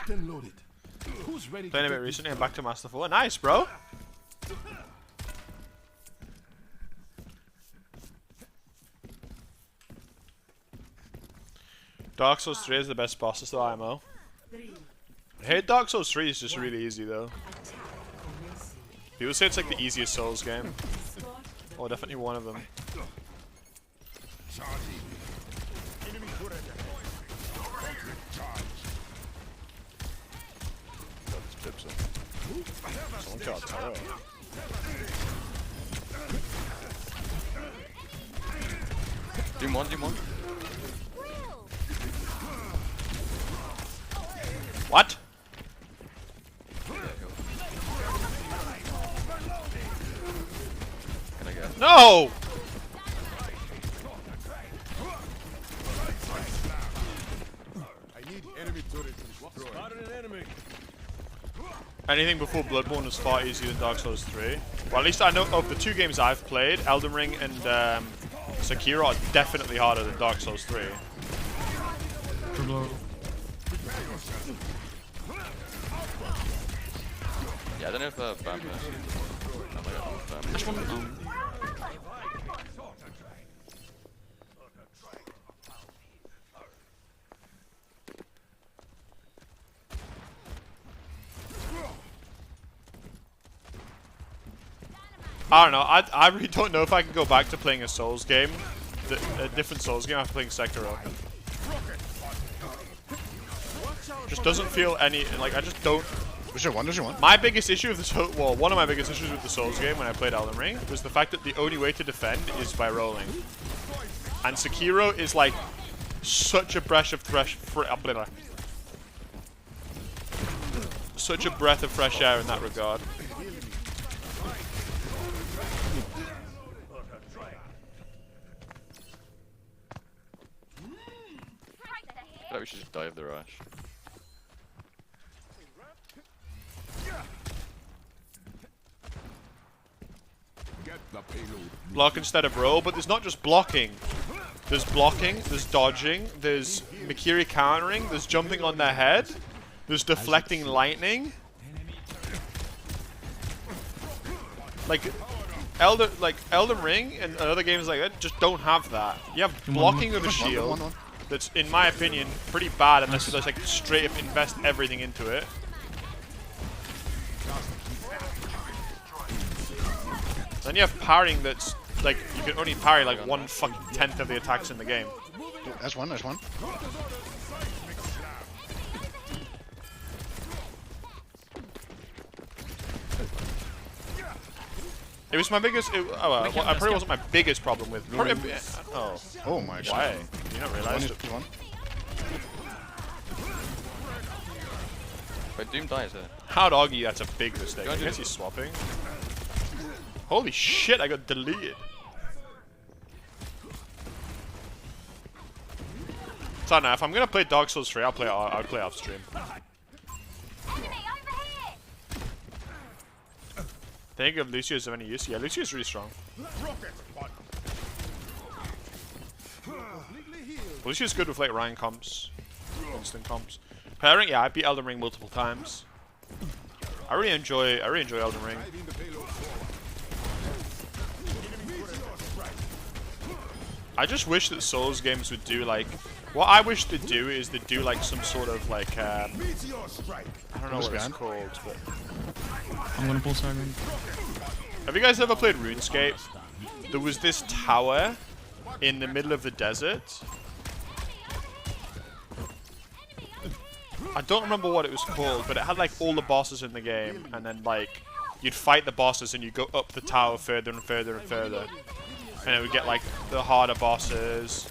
Locked and loaded. Who's ready? Playing a bit recently and back to Master 4. Nice, bro. Dark Souls 3 is the best boss, it's the IMO. I hate Dark Souls 3 is just really easy though. People say it's like the easiest Souls game. Oh, definitely one of them. Chipsa. Someone killed Tryhard. Doom one. What? Can I get? No! I need enemy turret destroyed. Spotted an enemy. Anything before Bloodborne was far easier than Dark Souls 3. Well, at least I know of the two games I've played, Elden Ring and Sekiro are definitely harder than Dark Souls 3. Yeah, I don't know if Bam I don't know, I really don't know if I can go back to playing a Souls game, a different Souls game after playing Sekiro. Just doesn't feel any, like I just don't. There's your one, there's your one. My biggest issue with the well, one of my biggest issues with the Souls game when I played Elden Ring was the fact that the only way to defend is by rolling. And Sekiro is like such a breath of fresh such a breath of fresh air in that regard. I feel like we should just dive the rush. Get the payload. Block instead of roll, but there's not just blocking. There's blocking, there's dodging, there's Mikiri countering, there's jumping on their head, there's deflecting lightning. Like Elden Ring and other games like that just don't have that. You have blocking with a shield that's, in my opinion, pretty bad unless you just like straight up invest everything into it. Then you have parrying that's like you can only parry like 1/10 of the attacks in the game. There's one, there's one. It was my biggest. It probably wasn't my biggest problem with. Oh my god. Why? You not realize it? One. Wait, Doom dies here. How doggy? That's a big mistake. I do guess it. he's swapping. Holy shit! I got deleted. So now, if I'm gonna play Dark Souls 3, I'll play off stream. Think of Lucio's of any use? Yeah, Lucio's really strong. Lucio's good with like Ryan comps, instant comps. Pairing, yeah, I beat Elden Ring multiple times. I really enjoy Elden Ring. I just wish that Souls games would do like. What I wish they'd do is they'd do like some sort of like I don't know what it's called, but I'm gonna pull Simon. have you guys ever played RuneScape? There was this tower in the middle of the desert. I don't remember what it was called, but it had like all the bosses in the game, and then like you'd fight the bosses and you go up the tower further and further and further, and it would get like the harder bosses.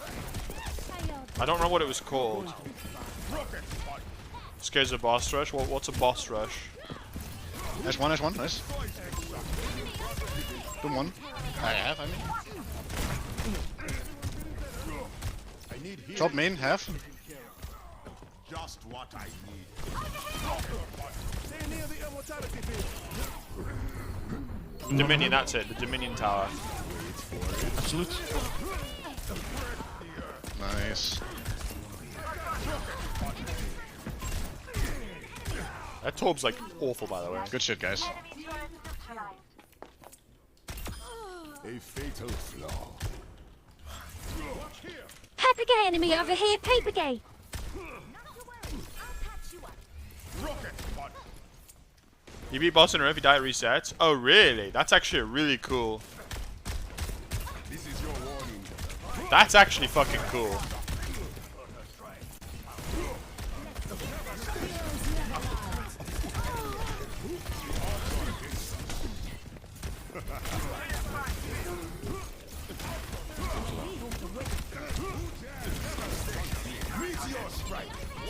I don't remember what it was called. Scares a boss rush? What's a boss rush? There's one, nice. Doom one. I mean. Top main, half. Just what I need. Stay near the immortality field. Dominion, that's it. The Dominion Tower. Absolute. Nice. That Torb's like awful, by the way. Good shit, guys. A fatal flaw. Paper gay enemy over here, paper gay. You beat boss in a row if you die it resets. Oh really? That's actually really cool. This is your warning. That's actually fucking cool.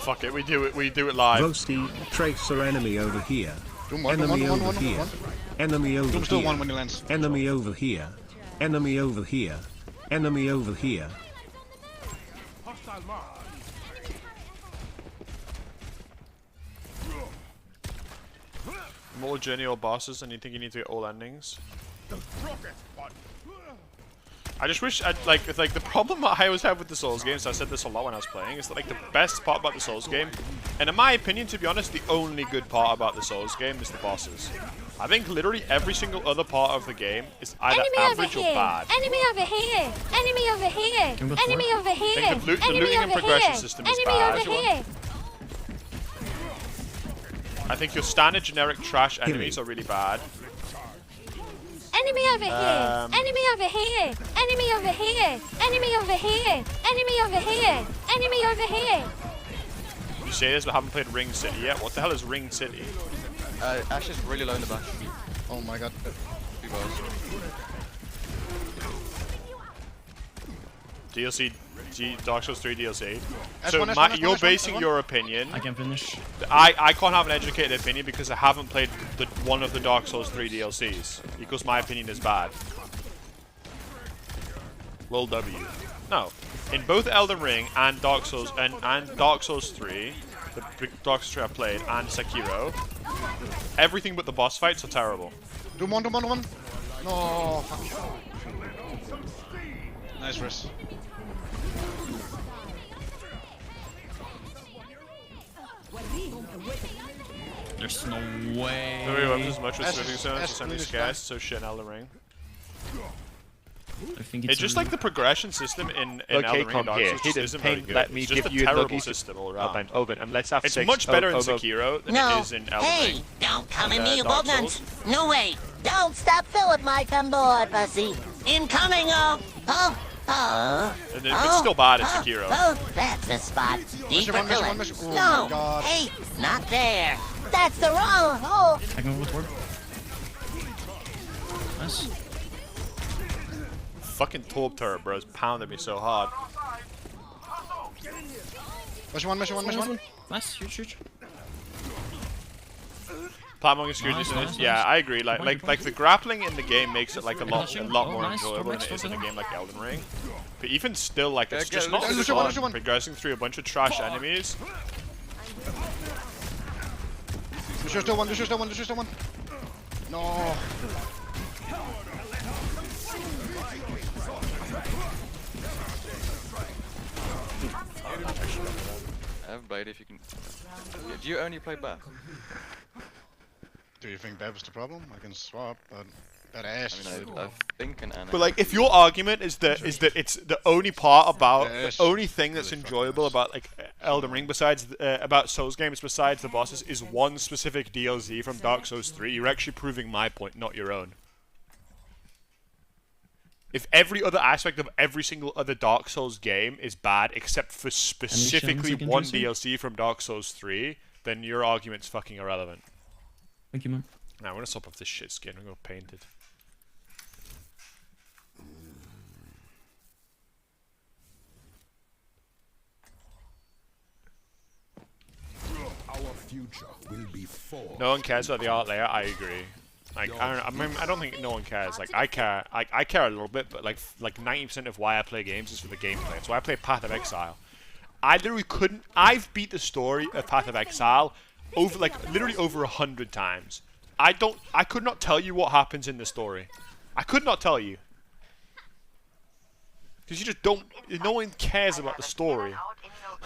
Fuck it, we do it live. Roasty, Tracer enemy over here. Doom one, Enemy one, over here. Enemy over Doom still here. one when he lands. Enemy over here. Enemy over here. Enemy over here. More journey or bosses, and you think you need to get all endings? I just wish I'd like the problem I always have with the Souls games, I said this a lot when I was playing, is that like the best part about the Souls game, and in my opinion, to be honest, the only good part about the Souls game is the bosses. I think literally every single other part of the game is either Enemy average over or here. bad. Enemy over here. Enemy over here. Can we go Enemy forward? over here. I think the Enemy looting and over progression here. system is Enemy bad. over here. I think your standard generic trash enemies are really bad. Enemy over here. Enemy over here. Enemy over here. Enemy over here. Enemy over here. Enemy over here. You say this but haven't played Ring City yet? What the hell is Ring City? Ash is really low in the back. Oh my god. 2 bars. DLC, Dark Souls 3 DLC. S1, So S1, my, S1, you're S1, basing S1. your opinion. I can finish. I can't have an educated opinion because I haven't played one of the Dark Souls 3 DLCs. Because my opinion is bad. Lil W. No. In both Elden Ring and Dark Souls and Dark Souls 3, the big Dark Souls 3 I played, and Sekiro, everything but the boss fights are terrible. Doom one, Doom one, Doom one. No, fuck. Nice risk. There's no way. Nobody loves as much as S- Swimming Zones, S- it's only this scarce, so shit in Elden Ring. I think It's just like the progression system in Okay, Elden Ring and come Dark here. Souls just Hidden isn't very pain, good. let me It's just give a you a terrible look. system all Well around. then, Oven, and let's have It's sex. much better in over. Sekiro than No. it is in Elden Hey, Ring. don't come in and, me, Dark Bogdan. Souls. No way. Don't stop filling my board, pussy. Incoming, oh. And it's still bad in Sekiro. Oh, that's the spot. Deeper one, filling. mission. Oh No, my god. hey, not there. That's the wrong hole. I can go forward. Nice. Fucking Torb turret, bros, pounded me so hard. Mission one. Nice, huge. Platforming is good, isn't it? Nice. Yeah, I agree. Like the grappling in the game makes it like a lot more nice. enjoyable than it is in a game like Elden Ring. But even still, like it's Yeah, just not Lucio fun one. progressing through a bunch of trash enemies. Lucio still one. No. I have Blade if you can. Yeah, do you only play Bath? Do you think that was the problem? I can swap, but that ass. I mean, I think an anime. But like, if your argument is that it's the only part about Yes. the only thing that's Really enjoyable fucking about like Elden Ring besides about Souls games besides the bosses is one specific DLC from Dark Souls 3, you're actually proving my point, not your own. If every other aspect of every single other Dark Souls game is bad except for specifically second one DLC? DLC from Dark Souls 3, then your argument's fucking irrelevant. Thank you, man. Now I'm gonna swap off this shit skin. I'm gonna paint it. Our future will be for. No one cares about the art layer. I agree. Like I don't think no one cares. Like I care. I care a little bit, but like 90% of why I play games is for the gameplay. That's why I play Path of Exile. I literally couldn't. I've beat the story of Path of Exile over literally over 100 times. I could not tell you what happens in the story. I could not tell you. Because you just don't. No one cares about the story.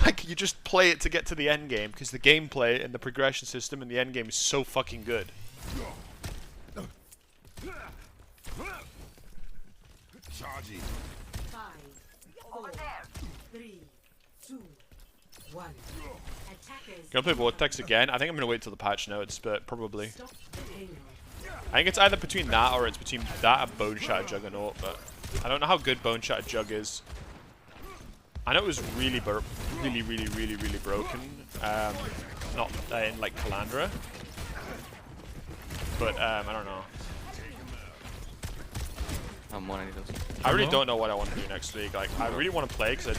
Like, you just play it to get to the end game, because the gameplay and the progression system in the end game is so fucking good. Charging. 5, 4, 3, 2, 1. Attackers. Gonna play Vortex again. I think I'm gonna wait till the patch notes, but probably. Stop the payload. I think it's either between that or it's between that and Bone Shatter Juggernaut, but I don't know how good Bone Shatter Jug is. I know it was really broken. Not in like Calandra, but I don't know. I'm one of those. I really don't know what I want to do next league. Like, I really want to play because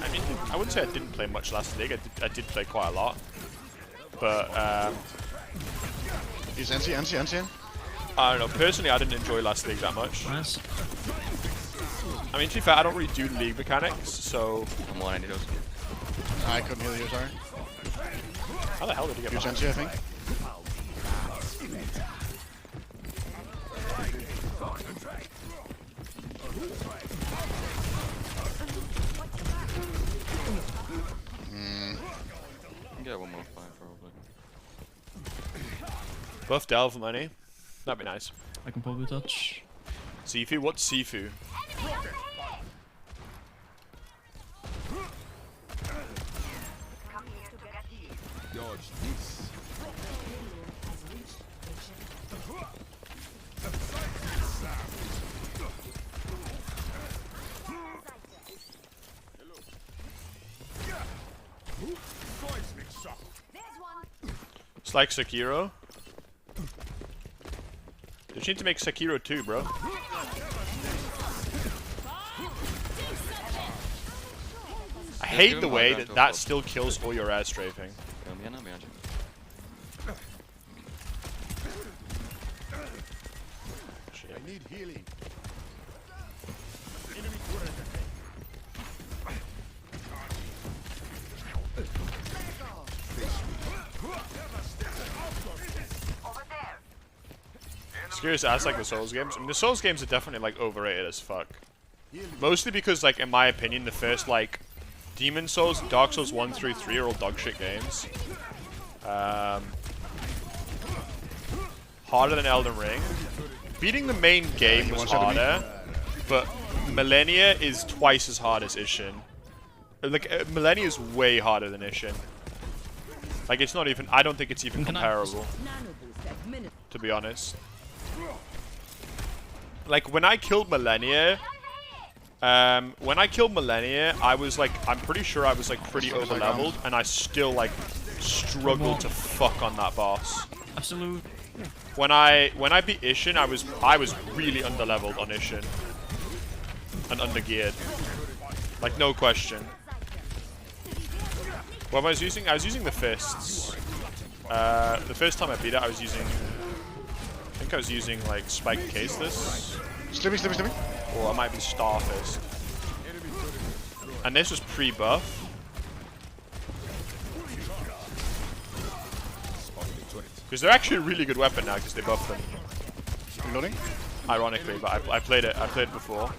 I mean, I wouldn't say I didn't play much last league. I did play quite a lot, but He's NC. I don't know. Personally, I didn't enjoy last league that much. Nice. I mean, to be fair, I don't really do league mechanics, so I'm one of those. I couldn't heal you, sorry. how the hell did he get Huge behind? NC, I think. Get one more fight probably. Buff Delve money. That'd be nice. I can probably touch. Sifu? What's Sifu? Dodge this. It's like Sekiro. They need to make Sekiro 2, bro. I hate the way that that still kills all your air strafing. I need healing. Serious ass like the Souls games. I mean, the Souls games are definitely like overrated as fuck. Mostly because, like, in my opinion, the first like Demon Souls, Dark Souls 1 through 3 are all dog shit games. Harder than Elden Ring. Beating the main game was harder, but Millennia is twice as hard as Ishin. Like, Millennia is way harder than Ishin. Like, it's not even. I don't think it's even comparable, to be honest. Like, when I killed Millennia, I was like, I'm pretty sure I was like pretty over leveled, and I still like struggled to fuck on that boss. Absolute. When I beat Ishin, I was really under leveled on Ishin and under geared, like no question. What was I using? I was using the fists. The first time I beat it, I was using. I think I was using like Spike Case this. Slippy. Or I might be Star Fist. And this was pre-buff. Because they're actually a really good weapon now because they buffed them. Reloading. Ironically, but I played it before.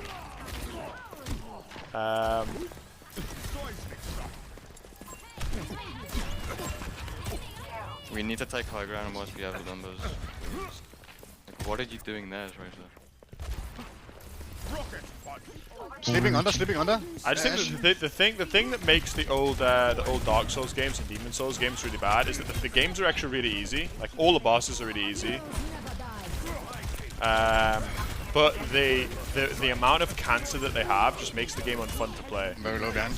We need to take high ground once we have the numbers. Like, what are you doing there, Razor? Sleeping under. I just think that the thing that makes the old Dark Souls games and Demon Souls games really bad is that the games are actually really easy. Like, all the bosses are really easy. But the amount of cancer that they have just makes the game unfun to play. Very low gun.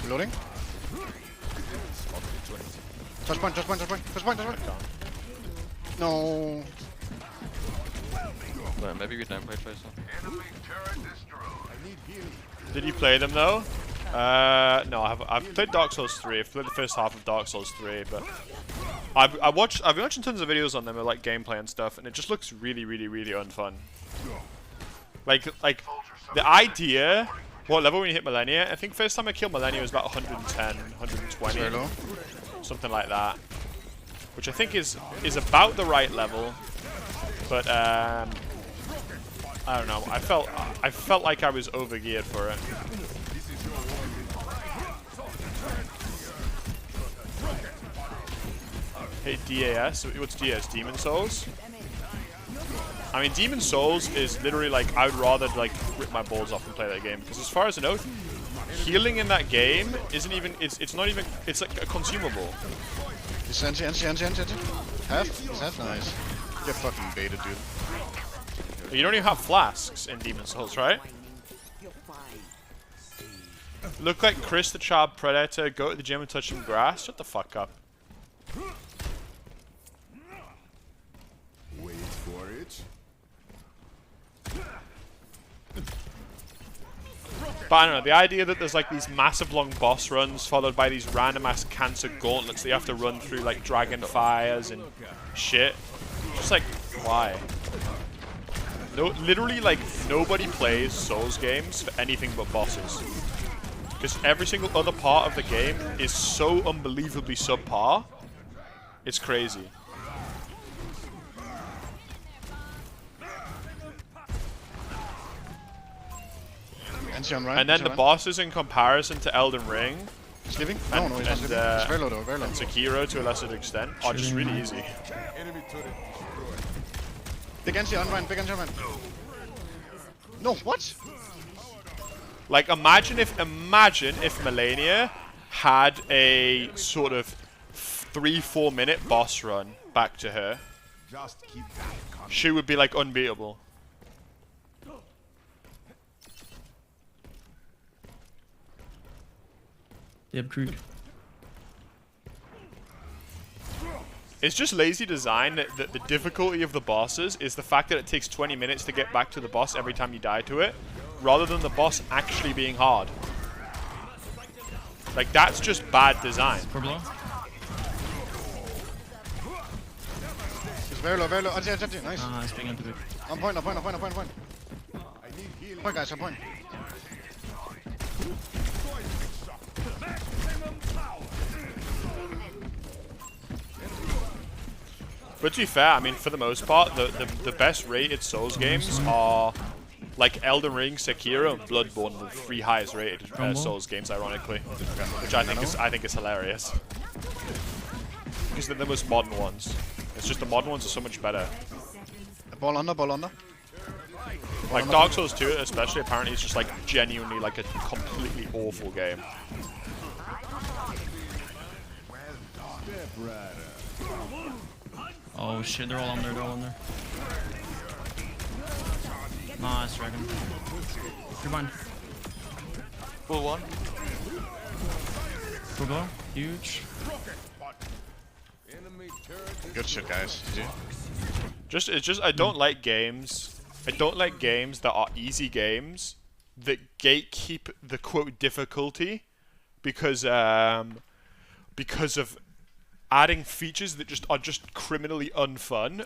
Reloading. Touch point. No. Well, maybe we don't play Tracer. Did you play them though? No, I've played Dark Souls 3. I've played the first half of Dark Souls 3, but I've been watching tons of videos on them with like gameplay and stuff, and it just looks really unfun. Like the idea. What level when you hit Millennia? I think first time I killed Millennia was about 110, 120. Very low. Something like that. which I think is about the right level, but I don't know. I felt like I was overgeared for it. Hey, DAS. What's DAS? Demon Souls? I mean, Demon Souls is literally like, I would rather like rip my balls off and play that game. Because as far as I know, healing in that game isn't even, it's not even, it's like a consumable. He's anti. Half? He's half nice. Get fucking baited, dude. You don't even have flasks in Demon Souls, right? Look like Chris the Child Predator, go to the gym and touch some grass. Shut the fuck up. Wait for it. But I don't know, the idea that there's like these massive long boss runs followed by these random ass cancer gauntlets that you have to run through like dragon fires and shit. Just like, why? No, literally like nobody plays Souls games for anything but bosses. Because every single other part of the game is so unbelievably subpar. It's crazy. Right, and then the bosses in comparison to Elden Ring he's leaving? No, he's not leaving. He's very low though, very low. And Sekiro to a lesser extent are just really easy. Enemy turret destroyed. Big Enchi on Ryan, big Enchi on Ryan. No, what? Like imagine if Melania had a sort of 3-4 minute boss run back to her. Just keep that coming. She would be like unbeatable. Yep, Creek. It's just lazy design that the difficulty of the bosses is the fact that it takes 20 minutes to get back to the boss every time you die to it, rather than the boss actually being hard. Like, that's just bad design. For blow. He's very low, very low. Anti, nice. Nice, big into it. On point. Point, guys, on point. But to be fair, I mean, for the most part, the best rated Souls games are like Elden Ring, Sekiro, and Bloodborne, the 3 highest rated Souls games, ironically, which I think is hilarious. Because they're the most modern ones. It's just the modern ones are so much better. Ball under. Like Dark Souls 2, especially, apparently, is just like genuinely like a completely awful game. Oh shit, they're all under, Nice, Dragon. You're fine. Full one. Full blow. Huge. Good shit, guys. It's just I don't like games. I don't like games that are easy games that gatekeep the quote difficulty because of adding features that just are criminally unfun.